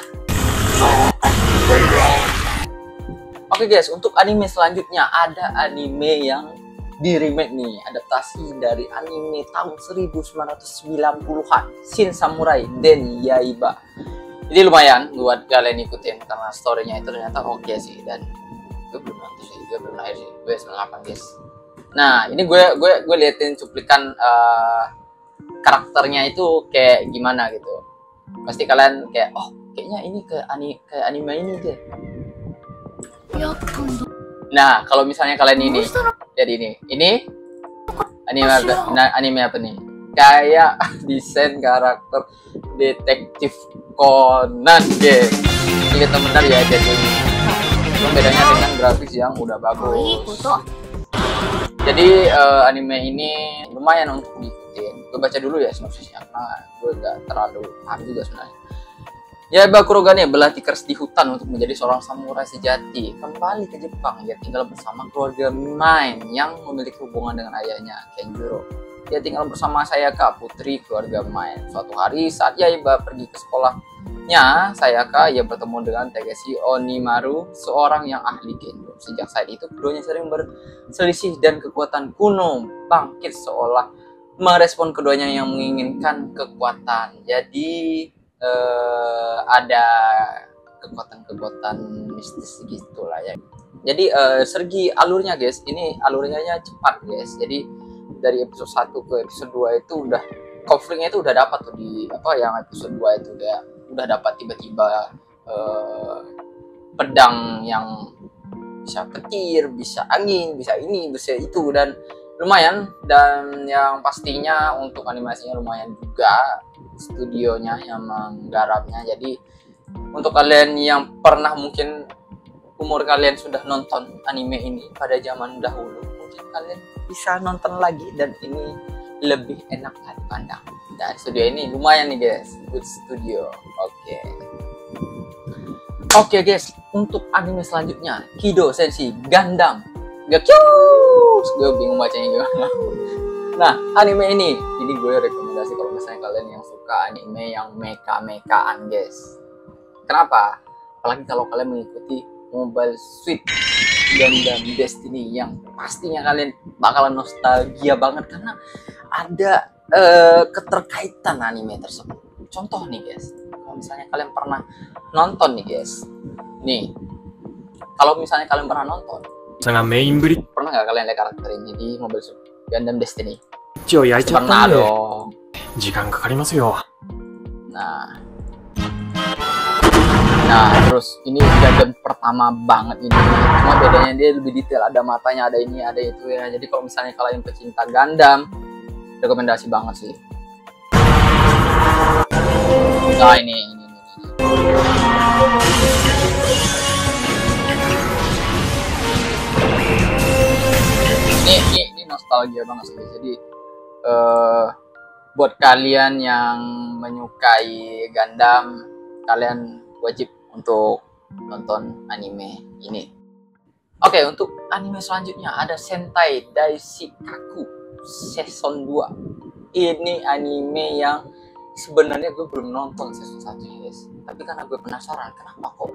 Oke guys, untuk anime selanjutnya ada anime yang di remake nih, adaptasi dari anime tahun 1990-an, Shin Samurai Den Yaiba. Jadi lumayan buat kalian ikutin karena story-nya itu ternyata oke sih, dan gue belum nonton sih, gue belum lahir sih, gue 98 guys. Nah ini gue liatin cuplikan karakternya itu kayak gimana gitu. Pasti kalian kayak, oh kayaknya ini kayak anime ini deh. Nah kalau misalnya kalian ini jadi ini anime apa nih? Kayak desain karakter detektif Conan guys. Lihat bentar ya jadi. Cuma bedanya dengan grafis yang udah bagus. Jadi anime ini lumayan untuk diikutin. Gue baca dulu ya sinopsisnya karena gue gak terlalu paham juga sebenarnya. Yaiba Kurogane berlatih keras di hutan untuk menjadi seorang samurai sejati. Kembali ke Jepang, ia tinggal bersama keluarga Mine yang memiliki hubungan dengan ayahnya, Kenjuro. Dia tinggal bersama Sayaka, putri keluarga Mine. Suatu hari saat Yaiba pergi ke sekolahnya, Sayaka, ia bertemu dengan Takeshi Onimaru, seorang yang ahli kendo. Sejak saat itu, keduanya sering berselisih dan kekuatan kuno bangkit seolah merespon keduanya yang menginginkan kekuatan. Jadi ada kekuatan-kekuatan mistis gitu lah ya. Jadi segi alurnya guys, ini alurnya cepat guys. Jadi dari episode 1 ke episode 2 itu udah konfliknya itu udah dapat tuh di apa yang episode 2 itu udah dapat tiba-tiba pedang yang bisa petir, bisa angin, bisa ini, bisa itu, dan lumayan. Dan yang pastinya untuk animasinya lumayan juga, studionya yang menggarapnya. Jadi untuk kalian yang pernah mungkin umur kalian sudah nonton anime ini pada zaman dahulu, mungkin kalian bisa nonton lagi dan ini lebih enak dipandang. Dan studio ini lumayan nih guys, good studio. Oke guys, untuk anime selanjutnya Kido Senshi Gundam Gakyus. Gue bingung bacanya gimana. Nah, anime ini gue rekomendasi kalau misalnya kalian yang suka anime yang mecha-mechaan guys. Kenapa? Apalagi kalau kalian mengikuti Mobile Suit Gundam Destiny yang pastinya kalian bakalan nostalgia banget karena ada keterkaitan anime tersebut. Contoh nih guys, kalau misalnya kalian pernah nonton nih guys, nih kalau misalnya kalian pernah nonton, pernah nggak kalian lihat karakter ini di Mobile Suit Gundam Destiny? Pernah dong. Nah, terus ini Gundam pertama banget ini. Cuma bedanya dia lebih detail, ada matanya, ada ini, ada itu ya. Jadi kalau misalnya kalian pecinta Gundam, rekomendasi banget sih. Nah, ini. Ini nostalgia banget sih. Jadi buat kalian yang menyukai Gundam, kalian wajib untuk nonton anime ini. Oke, untuk anime selanjutnya ada Sentai Daishikaku Season 2. Ini anime yang sebenarnya gue belum nonton season 1 guys. Tapi karena gue penasaran, kenapa kok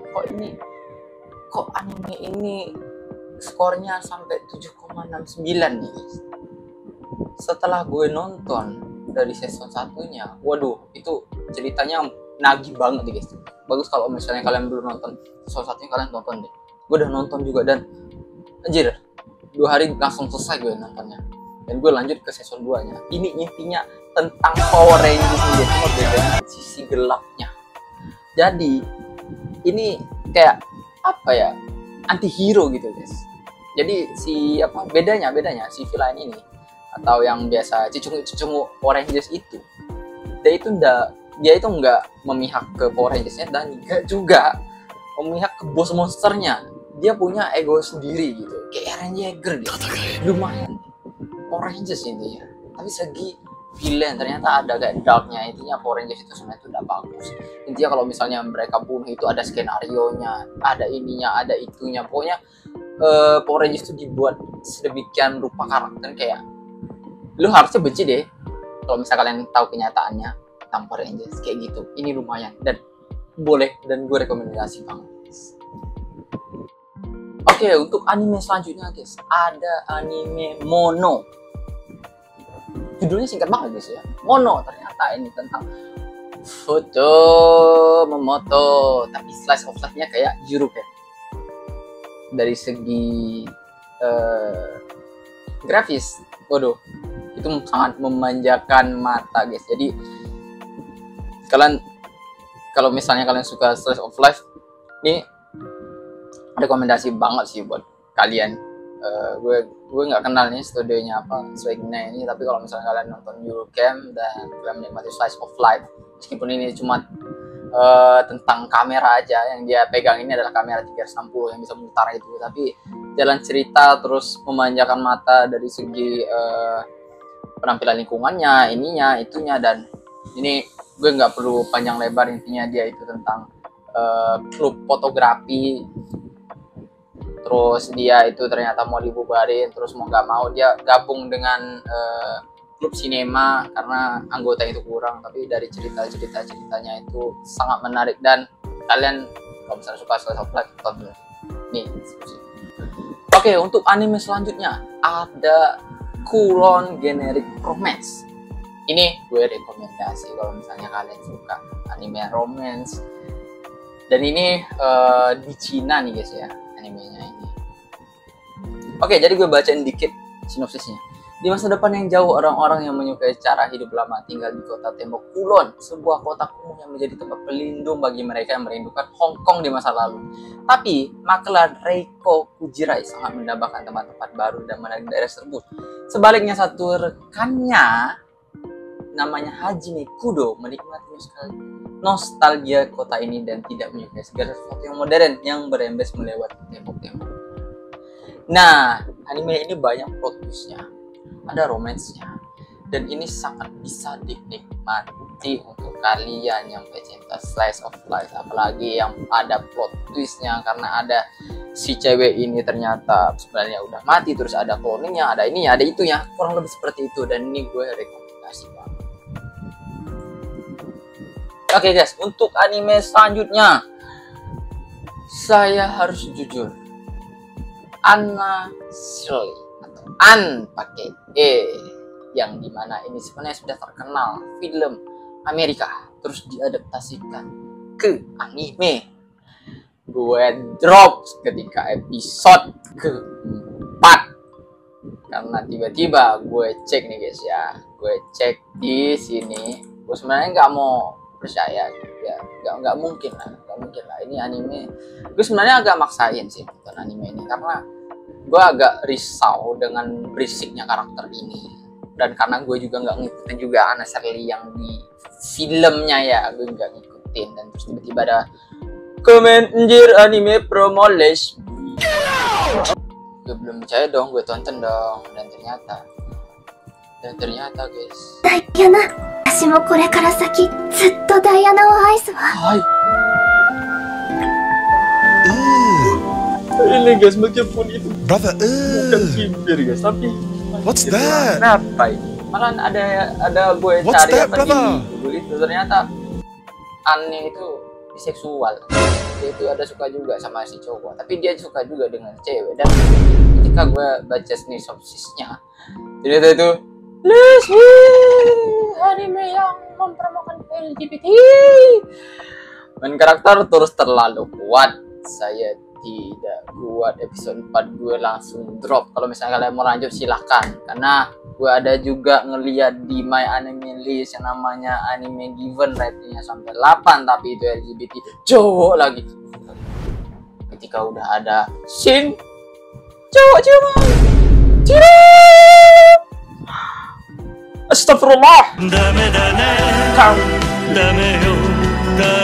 anime ini skornya sampai 7,69 nih guys. Setelah gue nonton dari season 1-nya, waduh, itu ceritanya nagih banget nih guys. Bagus kalau misalnya kalian belum nonton season 1-nya, kalian tonton deh. Gue udah nonton juga dan anjir, 2 hari langsung selesai gue nontonnya. Dan gue lanjut ke season 2-nya. Ini intinya tentang Power Rangers nih, cuma bedanya sisi gelapnya. Jadi ini kayak apa ya, anti-hero gitu guys. Jadi bedanya si villain ini atau yang biasa cucungu Power Rangers itu, dia itu nggak memihak ke Power Rangers-nya dan juga memihak ke bos monsternya. Dia punya ego sendiri gitu, kayak Eren Yeager gitu. Lumayan Power Rangers ini ya, tapi segi villain ternyata ada kayak darknya. Intinya Power Rangers itu sebenarnya udah bagus. Intinya kalau misalnya mereka bunuh itu ada skenario-nya, ada ininya, ada itunya. Pokoknya Power Rangers itu dibuat sedemikian rupa karakter kayak lu harusnya benci deh kalau misalnya kalian tahu kenyataannya tentang Power Rangers kayak gitu. Ini lumayan dan boleh, dan gue rekomendasi banget. Oke, untuk anime selanjutnya guys, ada anime Mono. Judulnya singkat banget guys ya, Mono. Ternyata ini tentang foto memoto, tapi slice of life-nya kayak Juru-ken. Dari segi grafis, waduh, itu sangat memanjakan mata guys. Jadi kalian kalau misalnya kalian suka slice of life, ini rekomendasi banget sih buat kalian. Gue nggak kenal nih studionya apa Swagna ini, tapi kalau misalnya kalian nonton Eurocamp dan kalian menikmati slice of life, meskipun ini cuma tentang kamera aja, yang dia pegang ini adalah kamera 360 yang bisa memutar itu, tapi jalan cerita terus memanjakan mata dari segi penampilan lingkungannya, ininya, itunya, dan ini gue nggak perlu panjang lebar, intinya dia itu tentang klub fotografi. Terus dia itu ternyata mau dibubarin, terus mau nggak mau dia gabung dengan klub sinema karena anggota itu kurang. Tapi dari ceritanya itu sangat menarik, dan kalian kalau misalnya suka slice of life tonton nih. Oke, untuk anime selanjutnya ada Kulon Generic Romance. Ini gue rekomendasi kalau misalnya kalian suka anime romance. Dan ini di Cina nih guys ya, animenya ini. Oke, jadi gue bacain dikit sinopsisnya. Di masa depan yang jauh, orang-orang yang menyukai cara hidup lama tinggal di kota tembok Kulon, sebuah kota kumuh yang menjadi tempat pelindung bagi mereka yang merindukan Hong Kong di masa lalu. Tapi, makelar Reiko Kujirai sangat mendambakan tempat-tempat baru dan menarik daerah tersebut. Sebaliknya, satu rekannya, namanya Hajime Kudo, menikmati sekali nostalgia kota ini dan tidak menyukai segala sesuatu yang modern yang berembes melewati tembok-tembok. Nah, anime ini banyak plot twist-nya, ada romance-nya, dan ini sangat bisa dinikmati untuk kalian yang pecinta slice of life, apalagi yang ada plot twist-nya karena ada si cewek ini ternyata sebenarnya udah mati, terus ada cloningnya, ada ininya, ada itunya, kurang lebih seperti itu, dan ini gue rekomendasi banget. Oke guys, untuk anime selanjutnya saya harus jujur, Anna Shirley atau An pakai E, yang dimana ini sebenarnya sudah terkenal film Amerika terus diadaptasikan ke anime. Gue drop ketika episode keempat karena tiba-tiba gue cek nih guys ya, gue cek di sini, gue sebenarnya nggak mau percaya ya, nggak mungkin lah ini anime. Gue sebenarnya agak maksain sih nonton anime ini karena gue agak risau dengan berisiknya karakter ini, dan karena gue juga nggak ngikutin juga Anna Shirley yang di filmnya ya, gue nggak ngikutin, dan terus tiba-tiba ada komen anjir anime promo lesbi. Gue belum percaya dong, gue tonton dong, dan ternyata guys, Diana, 私もこれから先ずっとダイアナを愛すわ。hai. Ini guys, meskipun itu Brother, bukan cibir guys, tapi what's that? kenapa ini? Malah ada gue What's cari that, apa brother? di itu ternyata Anne itu biseksual. Dia itu ada suka juga sama si cowok, tapi dia suka juga dengan cewek. Dan ketika gue baca sinopsisnya, ternyata itu lesbi, anime yang mempromokan LGBT. Main karakter terus terlalu kuat. Saya tidak kuat episode 4, gue langsung drop. Kalau misalnya kalian mau lanjut silahkan, karena gue ada juga ngeliat di My Anime List yang namanya anime given ratingnya sampai 8, tapi itu LGBT cowok lagi. Ketika udah ada scene cowok ciuman, astagfirullah.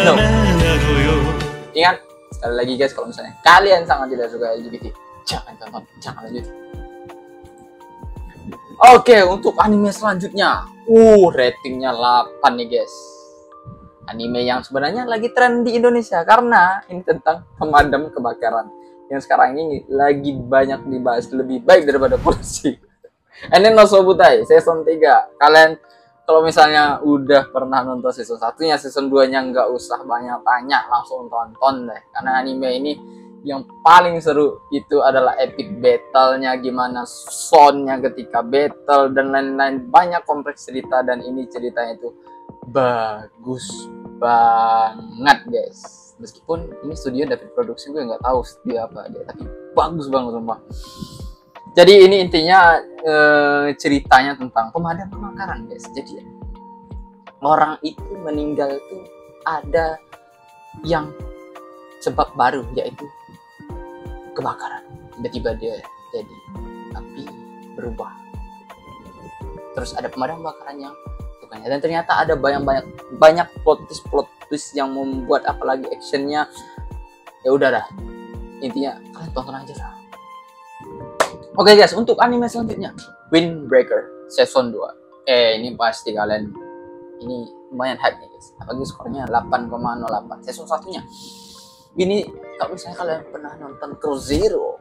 No. Ingat sekali lagi guys, kalau misalnya kalian sangat tidak suka LGBT, jangan tonton, jangan lanjut. Oke, untuk anime selanjutnya, ratingnya 8 nih guys. Anime yang sebenarnya lagi tren di Indonesia karena ini tentang pemadam kebakaran yang sekarang ini lagi banyak dibahas, lebih baik daripada polisi. Enen no Sobutai season 3. Kalian kalau misalnya udah pernah nonton season 1-nya, season 2-nya nggak usah banyak tanya, langsung tonton deh. Karena anime ini yang paling seru itu adalah epic battle-nya, gimana sound-nya ketika battle dan lain-lain, banyak kompleks cerita, dan ini ceritanya itu bagus banget guys. Meskipun ini studio David Production, gue nggak tahu studio apa dia, tapi bagus banget sumpah. Jadi ini intinya ceritanya tentang pemadam kebakaran guys. Jadi orang itu meninggal itu ada yang sebab baru, yaitu kebakaran. Tiba-tiba dia jadi api berubah. Terus ada pemadam kebakaran yang tukangnya, dan ternyata ada banyak plot twist yang membuat apalagi actionnya. Ya udah dah, intinya kalian tonton aja lah. Oke guys, untuk anime selanjutnya Windbreaker season 2. Ini pasti kalian ini lumayan hype nih guys. Apalagi skornya 8,08 season satunya. Ini kalau misalnya kalian pernah nonton Crow Zero,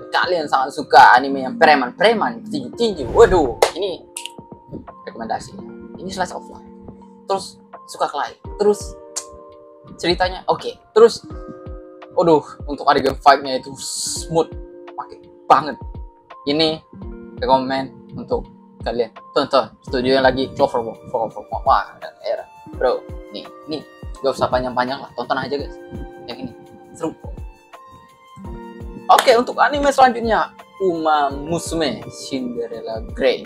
kalian sangat suka anime yang preman-preman tinju-tinju. Waduh, ini rekomendasi. Ini slice of life. Terus suka kelahi. Terus ceritanya oke. Terus waduh, untuk adegan fight-nya itu smooth, pakai banget. Ini rekomend untuk kalian tonton. Studionya lagi Cloverworks. Wah, era bro. Nih gak usah panjang-panjang lah, tonton aja guys. Yang ini seru. Oke, untuk anime selanjutnya Uma Musume Cinderella Grey.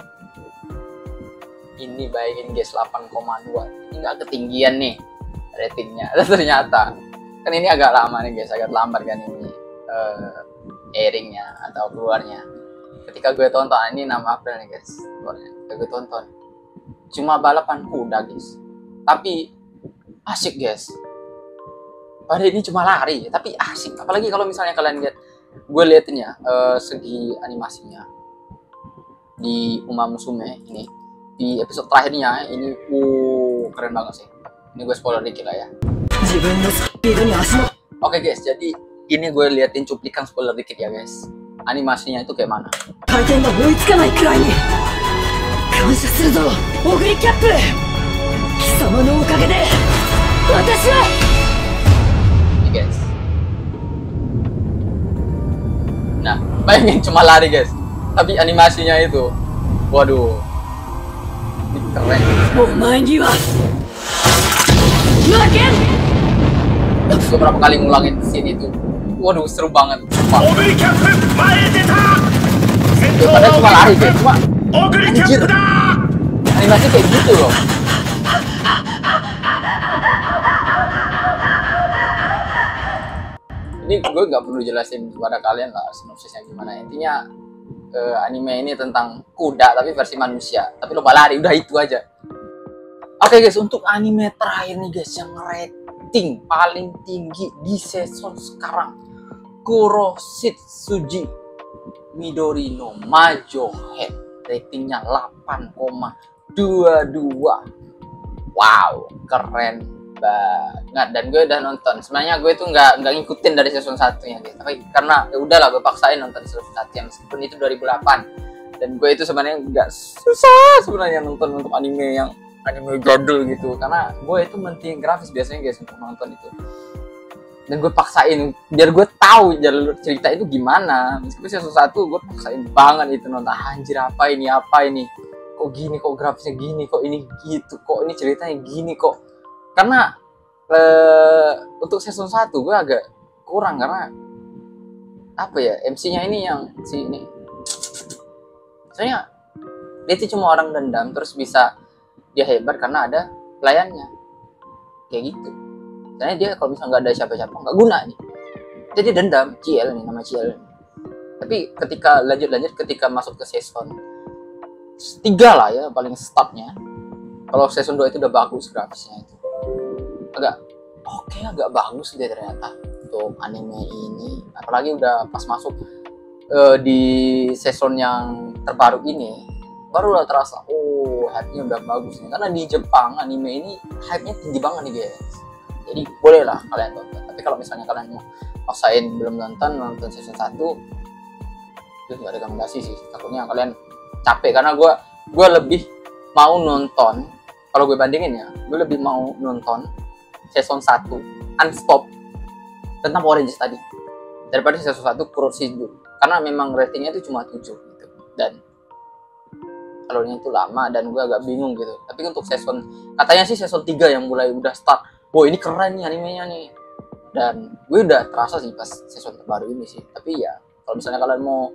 Ini bayangin guys, 8,2. Ini nggak ketinggian nih ratingnya. Ternyata kan ini agak lama nih guys, agak lambat kan ini airingnya atau keluarnya. Ketika gue tonton, ini 6 April nih guys keluarnya. Ketika gue tonton cuma balapan kuda guys, tapi asik guys. Padahal ini cuma lari tapi asik. Apalagi kalau misalnya kalian lihat, gue liatin ya segi animasinya di Uma Musume ini di episode terakhirnya ini keren banget sih. Ini gue spoiler dikit lah ya. Oke guys, jadi ini gue liatin cuplikan spoiler dikit ya guys. Animasinya itu kayak mana? Ini guys. Nah, bayangin cuma lari guys, tapi animasinya itu, waduh, ini keren. Gue berapa kali ngulangin scene itu, waduh seru banget. Padahal cuma lari guys, cuma anjir, animasi kayak gitu loh. Ini gue nggak perlu jelasin kepada kalian lah sinopsisnya gimana. Intinya anime ini tentang kuda tapi versi manusia, tapi lomba lari, udah itu aja. Oke guys, untuk anime terakhir nih guys yang rating paling tinggi di season sekarang, Kuroshitsuji Midori no Majo Head, ratingnya 8,22. Wow, keren banget. Dan gue udah nonton. Sebenarnya gue tuh nggak ngikutin dari season 1 ya guys, tapi karena ya udahlah gue paksain nonton season 1 ya, meskipun itu 2008. Dan gue itu sebenarnya nggak susah sebenarnya nonton untuk anime yang anime jadul gitu, karena gue itu menting grafis biasanya guys untuk nonton itu. Dan gue paksain biar gue tahu jalur cerita itu gimana. Meskipun season 1 gue paksain banget itu nonton. Anjir, apa ini kok gini, kok grafisnya gini, kok ini gitu, kok ini ceritanya gini kok. Karena untuk season 1 gue agak kurang karena apa ya, MC-nya ini yang si ini. Soalnya dia itu cuma orang dendam terus bisa dia hebat karena ada pelayannya. Kayak gitu. Soalnya dia kalau misalnya nggak ada siapa-siapa nggak guna nih. Jadi dendam, Ciel nih, nama Ciel. Tapi ketika lanjut ketika masuk ke season 3 lah ya paling startnya. Kalau season 2 itu udah bagus grafisnya itu. Agak bagus deh ternyata untuk anime ini. Apalagi udah pas masuk di season yang terbaru ini, barulah terasa hype-nya udah bagus nih. Karena di Jepang anime ini hype-nya tinggi banget nih guys. Jadi bolehlah kalian tonton. Tapi kalau misalnya kalian mau paksain belum nonton season 1, itu nggak rekomendasi sih. Takutnya kalian capek karena gue lebih mau nonton, kalau gue bandingin ya, gue lebih mau nonton season 1 Unstop tentang Power Rangers tadi daripada season 1 Kuroshitsuji, karena memang ratingnya itu cuma 7 gitu. Dan alurnya itu lama dan gue agak bingung gitu. Tapi untuk season, katanya sih season 3 yang mulai udah start, wow ini keren nih animenya nih. Dan gue udah terasa sih pas season terbaru ini sih. Tapi ya kalau misalnya kalian mau,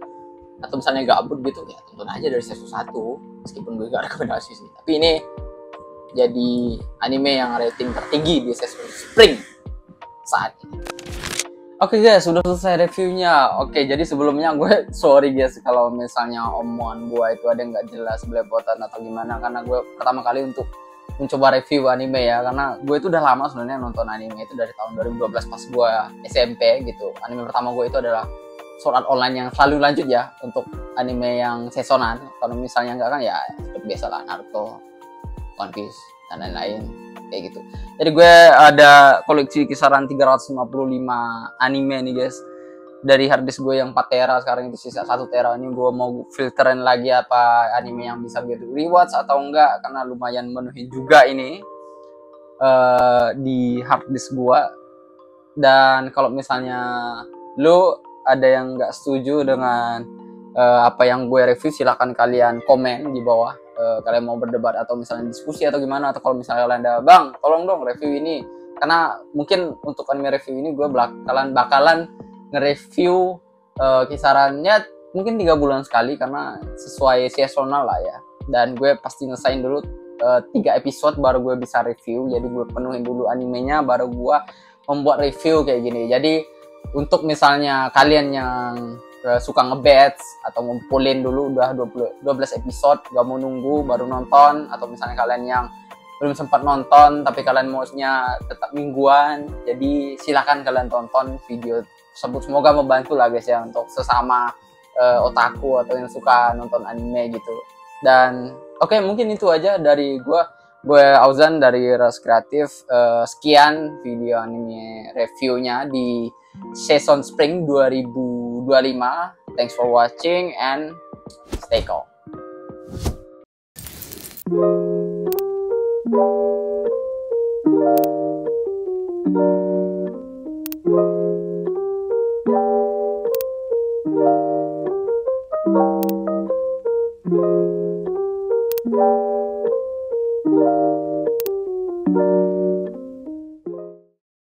atau misalnya gabut gitu ya tonton aja dari season 1, meskipun gue gak rekomendasi sih. Tapi ini jadi anime yang rating tertinggi di season Spring saat ini. Oke guys, sudah selesai reviewnya. Oke, jadi sebelumnya gue sorry guys kalau misalnya omongan gue itu ada nggak jelas, belepotan atau gimana, karena gue pertama kali untuk mencoba review anime ya, karena gue itu udah lama sebenarnya nonton anime itu dari tahun 2012 pas gue SMP gitu. Anime pertama gue itu adalah Sword Art Online yang selalu lanjut ya untuk anime yang seasonan. Kalau misalnya enggak kan ya seperti biasa lah, Naruto, One Piece dan lain-lain kayak gitu. Jadi gue ada koleksi kisaran 355 anime nih guys. Dari harddisk gue yang 4 tera sekarang itu sisa 1 tera. Ini gue mau filterin lagi apa anime yang bisa gue rewatch atau enggak, karena lumayan menuhin juga ini di harddisk gue. Dan kalau misalnya lu ada yang nggak setuju dengan apa yang gue review, silahkan kalian komen di bawah. Kalian mau berdebat atau misalnya diskusi atau gimana, atau kalau misalnya kalian ada, bang tolong dong review ini, karena mungkin untuk anime review ini gue bakalan nge-review kisarannya mungkin 3 bulan sekali, karena sesuai seasonal lah ya. Dan gue pasti ngesain dulu 3 episode baru gue bisa review. Jadi gue penuhin dulu animenya baru gue membuat review kayak gini. Jadi untuk misalnya kalian yang suka nge-batch atau ngumpulin dulu udah 12 episode, gak mau nunggu baru nonton, atau misalnya kalian yang belum sempat nonton tapi kalian maunya tetap mingguan, jadi silakan kalian tonton video tersebut. Semoga membantu lah guys ya untuk sesama otaku atau yang suka nonton anime gitu. Dan oke, mungkin itu aja dari gue Auzan dari Ras Kreatif. Sekian video anime reviewnya di season spring 2025. Thanks for watching and stay calm. Thank you.